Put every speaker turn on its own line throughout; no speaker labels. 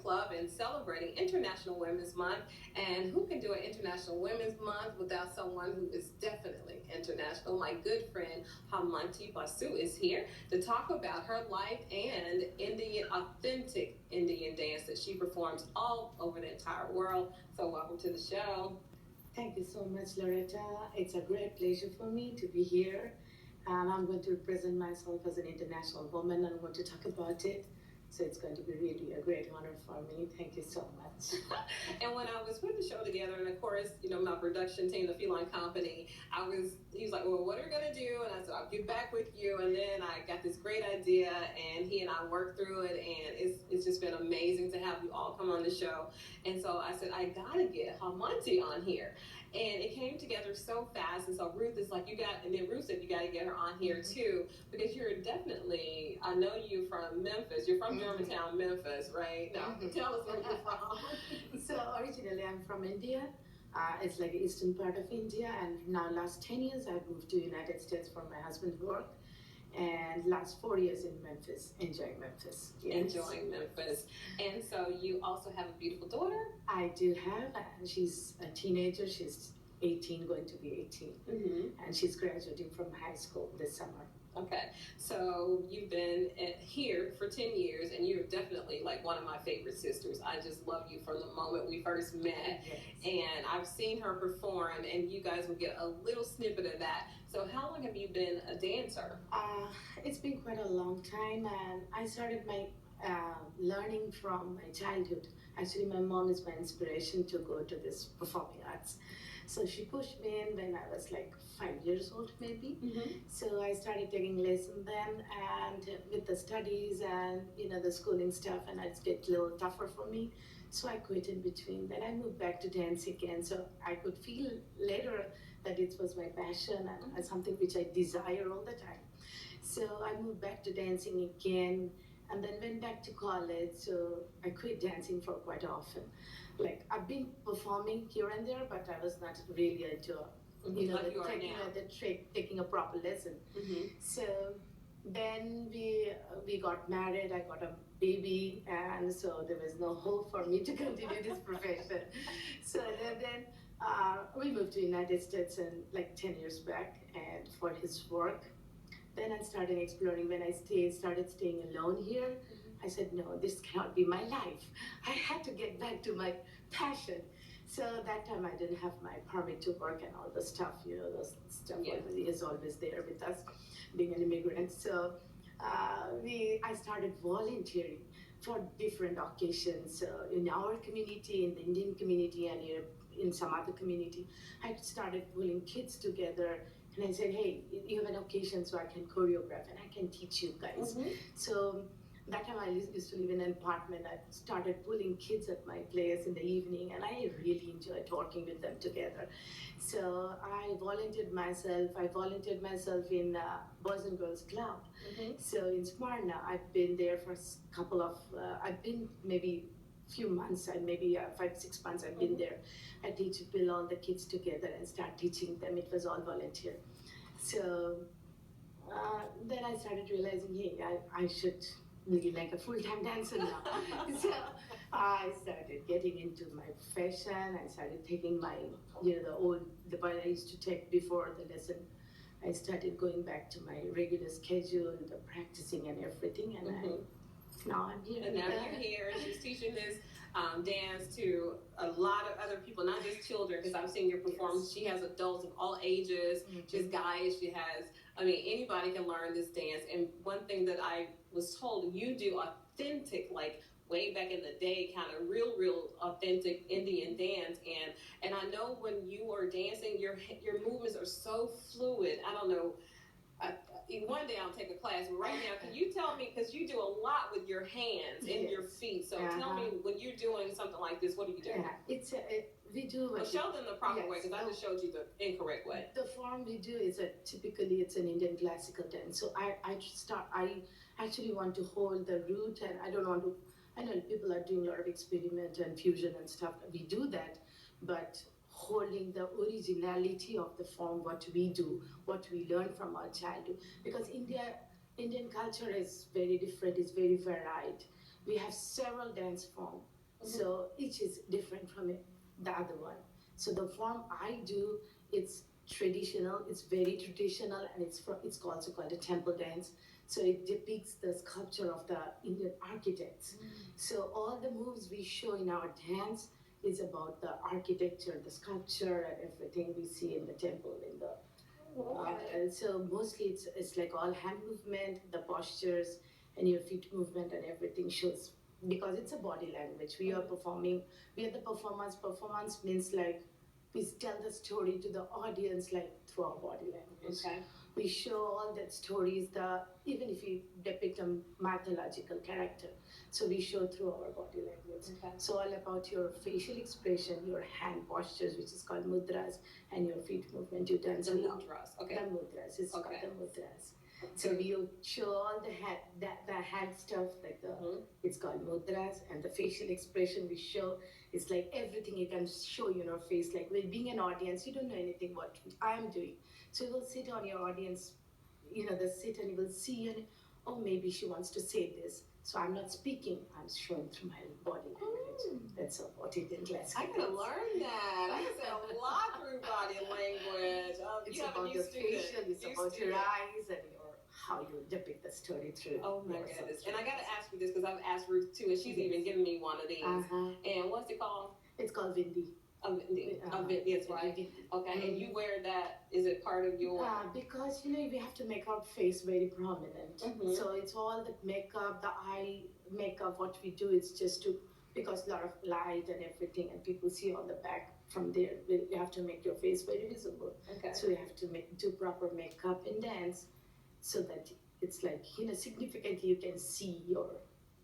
Club and celebrating International Women's Month. And who can do an International Women's Month without someone who is definitely international? My good friend Haimanti Basu is here to talk about her life and authentic Indian dance that she performs all over the entire world. So welcome to the show.
Thank you so much, Loretta. It's a great pleasure for me to be here. And I'm going to represent myself as an international woman. I'm going to talk about it. So it's going to be really a great honor for me. Thank you so much.
And when I was putting the show together, and of course, my production team, the Feline Company, he was like, well, what are we going to do? And I said, I'll get back with you. And then I got this great idea, and he and I worked through it, and it's just been amazing to have you all come on the show. And so I said, I got to get Haimanti on here. And it came together so fast. And so Ruth is like, and then Ruth said, you got to get her on here too, because you're definitely, I know you from Memphis. You're from Germantown, Memphis, right? Now, tell us where you're from.
So originally I'm from India. It's like the eastern part of India. And now last 10 years I've moved to United States for my husband's work. And last 4 years in Memphis, enjoying Memphis.
Yes. Enjoying Memphis. And so you also have a beautiful daughter?
I do have, and she's a teenager. She's 18, going to be 18. And she's graduating from high school this summer.
Okay, so you've been here for 10 years, and you're definitely like one of my favorite sisters. I just love you from the moment we first met.
Yes.
And I've seen her perform, and you guys will get a little snippet of that. So how long have you been a dancer?
It's been quite a long time, and I started my learning from my childhood. Actually, my mom is my inspiration to go to this performing arts. So she pushed me in when I was like 5 years old, maybe. So I started taking lessons then, and with the studies and the schooling stuff, and it get a little tougher for me. So I quit in between. Then I moved back to dance again. So I could feel later that it was my passion and something which I desire all the time. So I moved back to dancing again, and then went back to college. So I quit dancing for quite often. Like I've been performing here and there, but I was not really into taking a proper lesson. So then we got married. I got a baby, and so there was no hope for me to continue this profession. So then we moved to United States and like 10 years back, and for his work. Then I started exploring. When I started staying alone here, I said, no, this cannot be my life. I had to get back to my passion. So that time I didn't have my permit to work and all the stuff, those stuff is always there with us, being an immigrant. So I started volunteering for different occasions in our community, in the Indian community, and in some other community. I started pulling kids together. And I said, hey, you have an occasion so I can choreograph and I can teach you guys. So that time I used to live in an apartment. I started pulling kids at my place in the evening, and I really enjoyed working with them together. So I volunteered myself. In Boys and Girls Club. So in Smyrna, I've been there for a couple of, I've been maybe few months, and maybe 5-6 months I've been there. I pull all the kids together and start teaching them. It was all volunteer. So then I started realizing, hey, I should be like a full-time dancer now. So I started getting into my profession. I started taking my, the part I used to take before the lesson. I started going back to my regular schedule, the practicing and everything, and now I'm here.
And now you're here. She's teaching this dance to a lot of other people, not just children, because I've seen your performance. She has adults of all ages. She has guys. She has, anybody can learn this dance. And one thing that I was told, you do authentic, like way back in the day, kind of real authentic Indian dance. And I know when you are dancing, your movements are so fluid. I don't know. One day I'll take a class, but right now, can you tell me, because you do a lot with your hands and your feet, so tell me, when you're doing something like this, what do you do?
We do.
Well, show them the proper way, because I just showed you the incorrect way.
The form we do is typically it's an Indian classical dance. So I actually want to hold the root, and I don't want to, I know people are doing a lot of experiment and fusion and stuff. We do that, but holding the originality of the form, what we do, what we learn from our childhood. Because Indian culture is very different, it's very varied. we have several dance forms. So each is different from the other one. So the form I do, it's traditional, it's very traditional, and it's also called a temple dance. So it depicts the sculpture of the Indian architects. So all the moves we show in our dance is about the architecture, the sculpture, and everything we see in the temple. So mostly it's like all hand movement, the postures, and your feet movement, and everything shows, because it's a body language. We are performing. We are the performance. Performance means like we tell the story to the audience like through our body language.
Okay.
We show all that stories. Even if we depict a mythological character, so we show through our body language.
Okay.
So all about your facial expression, your hand postures, which is called mudras, and your feet movement. You dance
The mudras. Okay.
The mudras. It's
Okay.
called the mudras. So we show all the hand stuff, like it's called mudras, and the facial expression we show. It's like everything you can show in your face. Like with being an audience, you don't know anything what I'm doing. So you will sit on your audience, they sit and you will see, and oh, maybe she wants to say this. So I'm not speaking, I'm showing through my body language. That's what it is.
I can learn that. I can say a lot through body language.
It's about your facial, it's about your eyes, and how you depict the story through.
Oh my goodness. And I got to ask you this, because I've asked Ruth too, and she's even given me one of these. And what's it called?
It's called Vindi.
Yes, right. Okay, and you wear that, is it part of your...
because, we have to make our face very prominent. So it's all the makeup, the eye makeup, what we do, it's just because a lot of light and everything, and people see on the back from there, you have to make your face very visible.
Okay.
So you have to do proper makeup and dance, so that it's like, significantly you can see your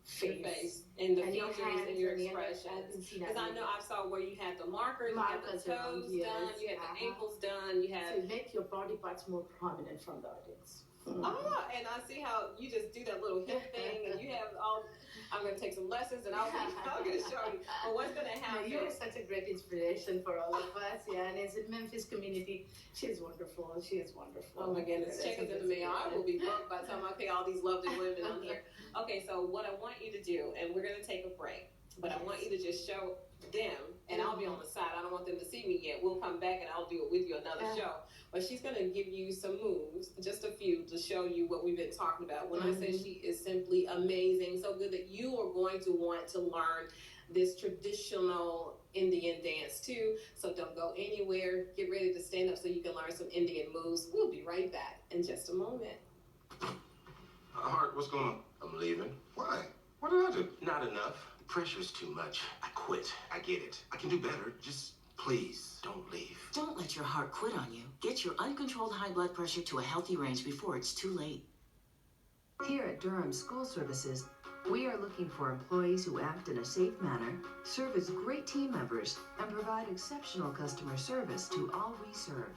face
and the features and your expressions. Because I know I saw where you had the markers, you had the toes done, you had the ankles done, you had...
So you make your body parts more prominent from the audience.
And I see how you just do that little hip thing, and you have all... I'm going to take some lessons, and I'm going to show you. But what's going to happen?
You're such a great inspiration for all of us, and it's in Memphis community. She's wonderful. She is wonderful.
Oh my goodness. Check it in the mail. I will be broke by the time I pay all these lovely women on here. Okay, so what I want you to do, and we're going to take a break, but I want you to just show them, and I'll be on the side. I don't want them to see me yet. We'll come back, and I'll do it with you another show. But she's going to give you some moves, just a few, to show you what we've been talking about. When I say she is simply amazing, so good that you are going to want to learn this traditional Indian dance too. So don't go anywhere. Get ready to stand up so you can learn some Indian moves. We'll be right back in just a moment.
Hart, what's going on? I'm leaving. Why? What did I do? Not enough. The pressure's too much. I quit. I get it. I can do better. Just please don't leave.
Don't let your heart quit on you. Get your uncontrolled high blood pressure to a healthy range before it's too late.
Here at Durham School Services, we are looking for employees who act in a safe manner, serve as great team members, and provide exceptional customer service to all we serve.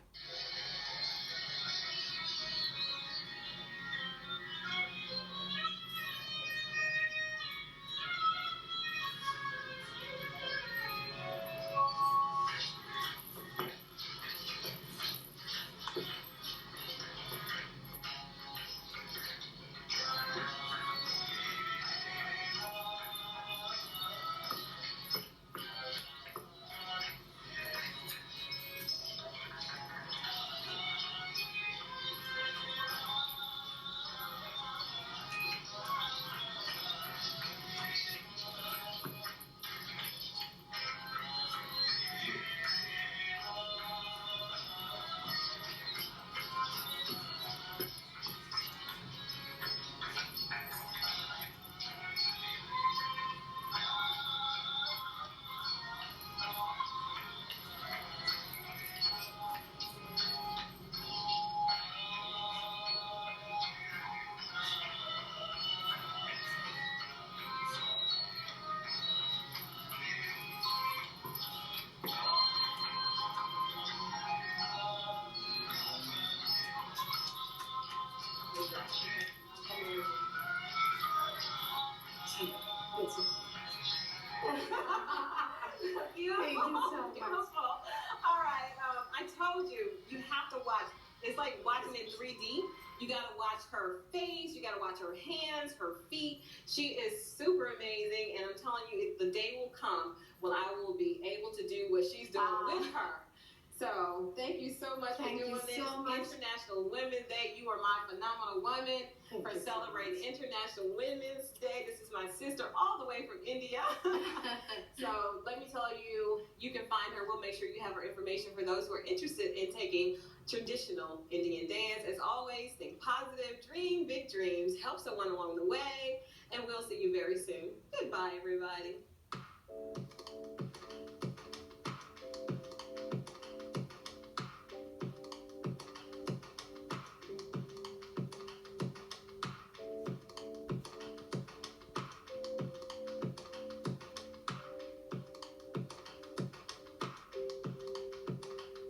Beautiful. All right. I told you, you have to watch. It's like watching in 3D. You got to watch her face. You got to watch her hands, her feet. She is super amazing. And I'm telling you, the day will come when I will be able to do what she's doing with her. So thank you so much for doing this. International Women's Day. You are my phenomenal woman for celebrating International Women's Day. This is my sister all the way from India. So let me tell you, you can find her. We'll make sure you have her information for those who are interested in taking traditional Indian dance. As always, think positive, dream big dreams, help someone along the way, and we'll see you very soon. Goodbye, everybody.